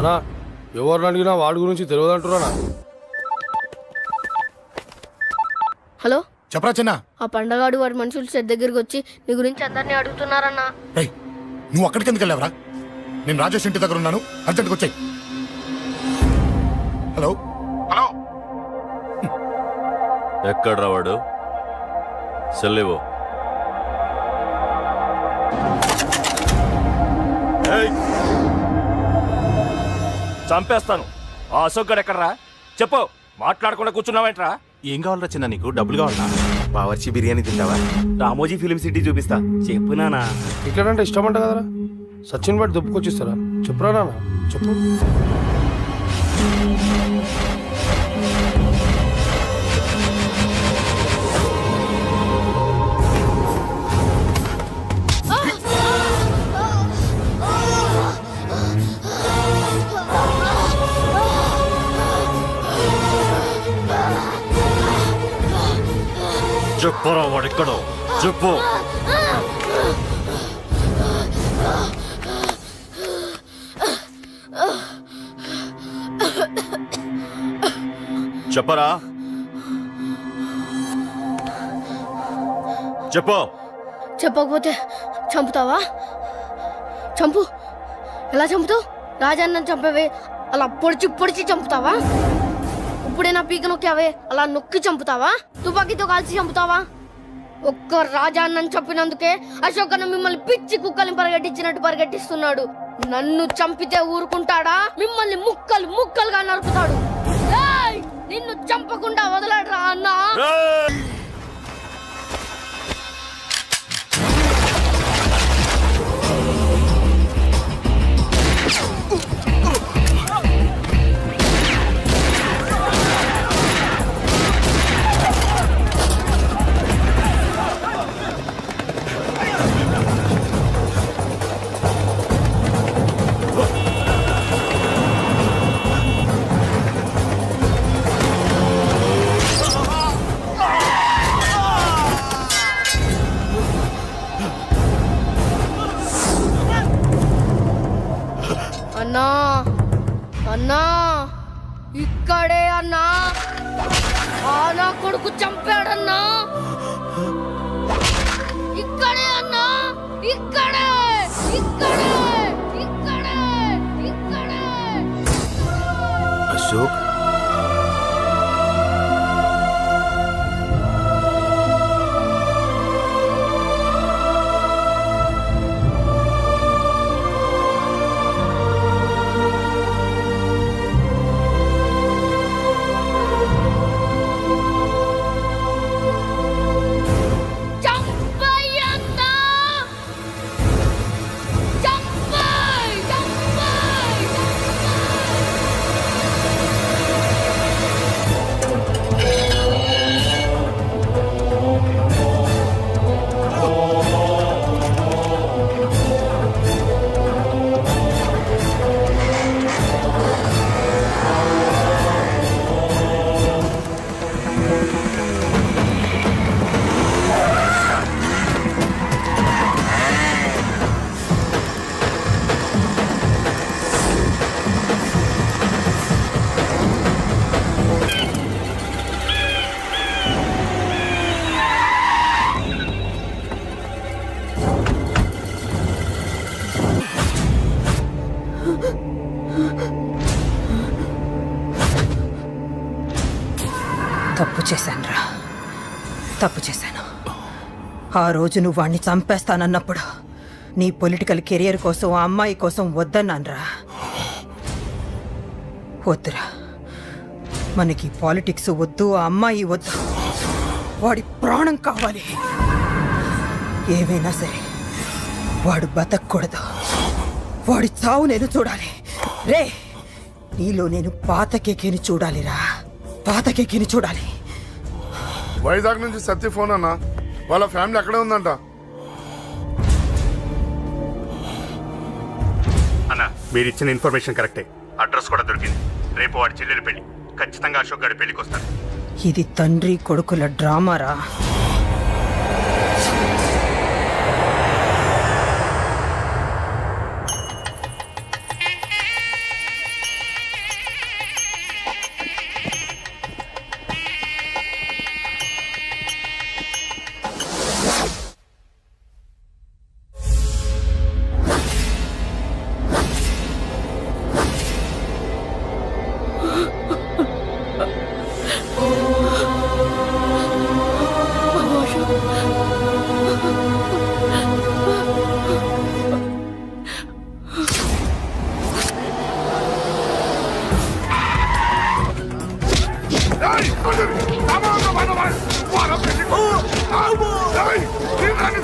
అన్నా ఎవరిని అడిగినా వాడి గురించి తెలియదంటున్నా. హలో చెప్పరా చిన్న. ఆ పండగాడు వాడి మనుషులు సెట్ దగ్గరికి వచ్చి నీ గురించి అందరినీ అడుగుతున్నారన్నా. నువ్వు అక్కడికి ఎందుకు వెళ్ళావరా? నేను రాజేష్ ఇంటి దగ్గర ఉన్నాను, అర్జెంట్గా వచ్చాయి. హలో హలో ఎక్కడ్రా వాడు? సెల్లివో. చంపేస్తాను. ఆ అశోక్ గడు ఎక్కడ్రా? చెప్పు. మాట్లాడకుండా కూర్చున్నావేంట్రా? ఏం కావాలరా చిన్న? నీకు డబ్బులు కావాలా? బావర్చి బిర్యానీ తింటావా? రామోజీ ఫిలిం సిటీ చూపిస్తా. చెప్పునానా. ఇక్కడంటే ఇష్టం అంట కదరా. సచిన్ బట్టి దుప్పుకొచ్చిస్తారా? చెప్పురా నాన్న, చెప్పు. చెప్పురా వాడెక్కడో చెప్పు. చెప్పరా, చెప్పు. చెప్పకపోతే చంపుతావా? చంపు. ఎలా చంపుతావు? రాజాన్నని చంపవే అలా పొడిచి పొడిచి చంపుతావా? ఇప్పుడైనా పీక నొక్కావే అలా నొక్కి చంపుతావా? తుపాకీతో కాల్చి చంపుతావా? ఒక్క రాజాన్నని చంపినందుకే అశోక్ అన్న మిమ్మల్ని పిచ్చి కుక్కల్ని పరిగెట్టించినట్టు పరిగెట్టిస్తున్నాడు. నన్ను చంపితే ఊరుకుంటాడా? మిమ్మల్ని ముక్కలు ముక్కలుగా నరుకుతాడు. నిన్ను చంపకుండా వదలడరా అన్నా. అన్నా అన్నా ఇక్కడే అన్నా. నా కొడుకు చంపాడన్నా. ఇక్కడే అన్నా. ఇక్కడే ఇక్కడే ఇక్కడే ఇక్కడే. అశోక్ తప్పు చేశానురా, తప్పు చేశాను. ఆ రోజు నువ్వు వాణ్ణి చంపేస్తానన్నప్పుడు నీ పొలిటికల్ కెరియర్ కోసం ఆ అమ్మాయి కోసం వద్దన్నానురా. వద్దురా, మనకి పాలిటిక్స్ వద్దు, ఆ అమ్మాయి వద్దు. వాడి ప్రాణం కావాలి. ఏమైనా సరే వాడు బతకూడదు. వాడి చావు నేను చూడాలి. రే, నీలో నేను పాతకేకిని చూడాలిరా, పాతకేకిని చూడాలి. వైజాగ్ నుంచి సత్య ఫోన్ అన్నా. వాళ్ళ ఫ్యామిలీ అక్కడే ఉందంట. అన్న, మీరు ఇచ్చిన ఇన్ఫర్మేషన్ కరెక్టే. అడ్రస్ కూడా దొరికింది. రేపు వాడి చెల్లెలి పెళ్లి. ఖచ్చితంగా అశోక్ గారి పెళ్లికి వస్తాను. ఇది తండ్రి కొడుకుల డ్రామారా.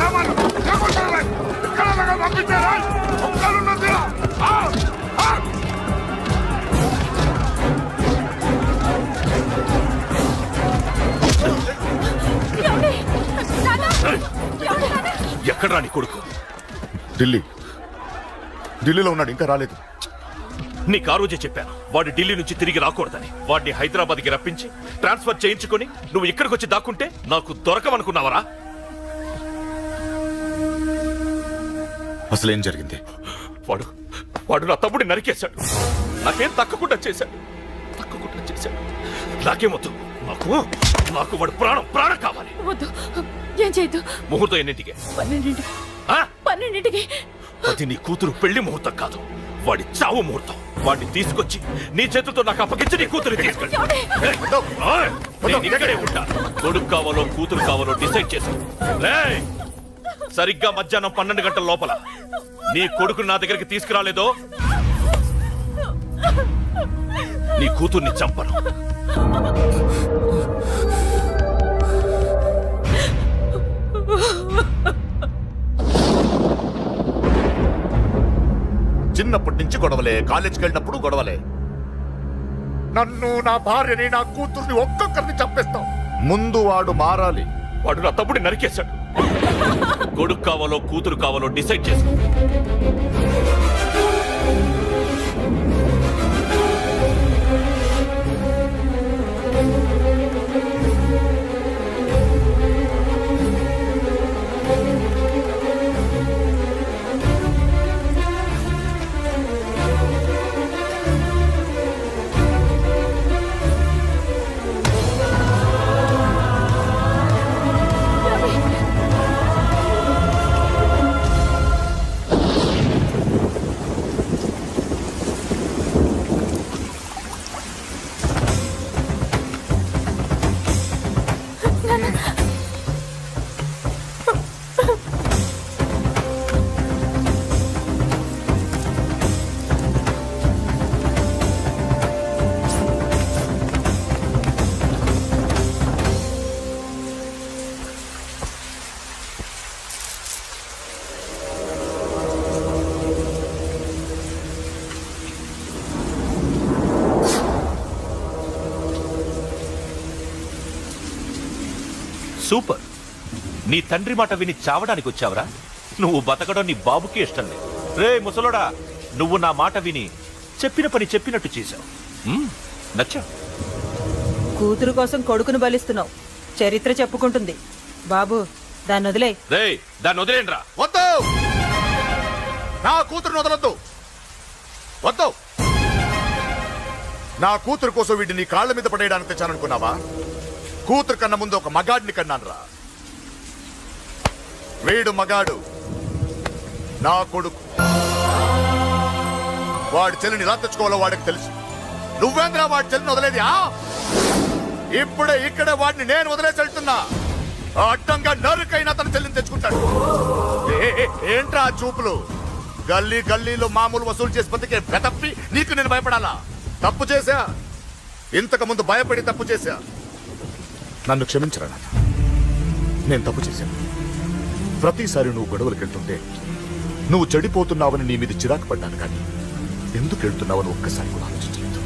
సామాను పంపించారా ఒక్కరున్నది ఎక్కడ్రా నీ కొడుకు? ఢిల్లీలో ఉన్నాడు, ఇంకా రాలేదు. నీకు ఆ రోజే చెప్పాను వాడు ఢిల్లీ నుంచి తిరిగి రాకూడదని. వాడిని హైదరాబాద్కి రప్పించి ట్రాన్స్ఫర్ చేయించుకొని నువ్వు ఇక్కడికి వచ్చి దాక్కుంటే నాకు దొరకమనుకున్నావరా? అసలేం జరిగింది? వాడు వాడు నా తమ్ముడిని నరికేశాడు. నాకేం తక్కకుండా చేశాడు. నాకేమొద్దు. నాకు వాడు ప్రాణం కావాలి. వద్దు, ఏం చేయొద్దు. ముహూర్తం ఎన్నింటికి? 12ంటికి. అది నీ కూతురు పెళ్లి ముహూర్తం కాదు, వాడి చావు ముహూర్తం. వాడిని తీసుకొచ్చి నీ చేతులతో నాకు అప్పగించి నీ కూతురు తీసుకెళ్ళి ఇక్కడే ఉంటా. కొడుకు కావాలో కూతురు కావాలో డిసైడ్ చేశాను. సరిగ్గా మధ్యాహ్నం 12 గంటల లోపల నీ కొడుకుని నా దగ్గరికి తీసుకురాలేదో నీ కూతుర్ని చంపను. చిన్నప్పటి నుంచి గొడవలే, కాలేజీకి వెళ్ళినప్పుడు గొడవలే. నన్ను, నా భార్యని, నా కూతుర్ని ఒక్కొక్కరిని చంపేస్తాం. ముందు వాడు మారాలి. వాడు నా తమ్ముడిని నరికేశాడు. కొడుకు కావాలో కూతురు కావాలో డిసైడ్ చేశాను. సూపర్. నీ తండ్రి మాట విని చావడానికి వచ్చావరా? నువ్వు బతకడం నీ బాబుకి ఇష్టం లేదు. రే ముసలోడా, నువ్వు నా మాట విని చెప్పిన పని చెప్పినట్టు చేశావు. నచ్చా. కూతురు కోసం కొడుకును బలిస్తున్నావు. చరిత్ర చెప్పుకుంటుంది. బాబు, దాన్ని వదిలే. రే దాన్ని వదిలేండ్రా. వద్దు, నా కూతురుని వదలొద్దు. వద్దు. నా కూతురు కోసం వీడిని నీ కాళ్ళ మీద పడేయడానికి తెచ్చాననుకున్నావా? కూతురు కన్నా ముందు ఒక మగాడిని కన్నాను రా. వీడు మగాడు, నా కొడుకు. వాడి చెల్లిని ఎలా తెచ్చుకోవాలో వాడికి తెలుసు. నువ్వేంద్రా వాడి చెల్లిని వదిలేది? ఇప్పుడే ఇక్కడే వాడిని నేను వదిలేసి వెళ్తున్నా. అడ్డంగా నరుకైనా తన చెల్లిని తెచ్చుకుంటాడు. ఏంట్రా చూపులు? గల్లీ గల్లీలో మామూలు వసూలు చేసి బతికే వెతప్పి నీకు నేను భయపడాలా? తప్పు చేశా, ఇంతకు ముందు భయపడి తప్పు చేశా. నన్ను క్షమించరా నాన్న, నేను తప్పు చేశాను. ప్రతిసారి నువ్వు గొడవలకు వెళ్తుంటే నువ్వు చెడిపోతున్నావని నీ మీద చిరాకు పడ్డాను, కానీ ఎందుకు వెళ్తున్నావని ఒక్కసారి కూడా ఆలోచించలేదు.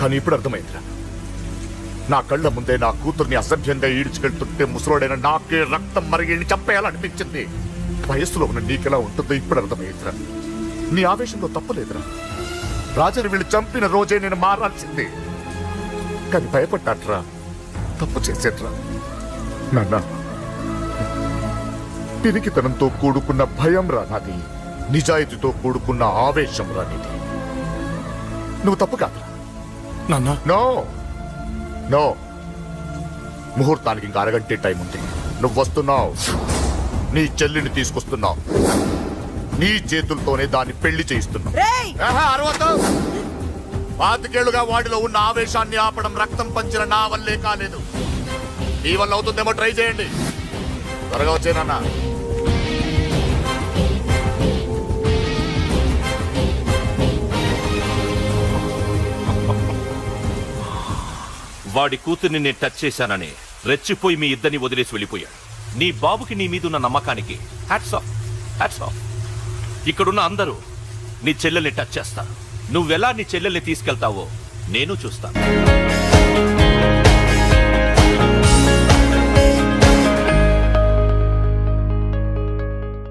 కానీ ఇప్పుడు అర్థమైందిరా, నా కళ్ళ ముందే నా కూతుర్ని అసభ్యంగా ఈడ్చుకెళ్తుంటే ముసలోడైన నాకే రక్తం మరిగి చంపేయాలనిపించింది. వయస్సులో ఉన్న నీకెలా ఉంటుందో ఇప్పుడు అర్థమైందిరా. నీ ఆవేశంలో తప్పలేదురా. రాజని వీళ్ళు చంపిన రోజే నేను మారాల్సింది, కానీ భయపడ్డాట్రా, తప్పు చేసేట్రా. నాన్న, పిరికితనంతో కూడుకున్న భయం రా నాది, నిజాయితీతో కూడుకున్న ఆవేశం రా నీది. నువ్వు తప్పు కాదు నాన్న. నో నో, ముహూర్తానికి ఇంకా అరగంటే టైం ఉంది. నువ్వు వస్తున్నావు, నీ చెల్లిని తీసుకొస్తున్నావు, నీ చేతులతోనే దాన్ని పెళ్లి చేయిస్తున్నావు. పాతికేళ్లుగా వాడిలో ఉన్న ఆవేశాన్ని ఆపడం రక్తం పంచిన నా వల్లే కాలేదు. ఈ వల్ల అవుతుందేమో ట్రై చేయండి. త్వరగా వచ్చేనన్నా. వాడి కూతుర్ని నేను టచ్ చేశానని రెచ్చిపోయి మీ ఇద్దరిని వదిలేసి వెళ్ళిపోయాడు. నీ బాబుకి నీ మీదున్న నమ్మకానికి హ్యాట్స్ ఆఫ్, హ్యాట్స్ ఆఫ్. ఇక్కడున్న అందరూ నీ చెల్లెల్ని టచ్ చేస్తారు. నువ్వెలా నీ చెల్లెల్ని తీసుకెళ్తావో నేను చూస్తాను.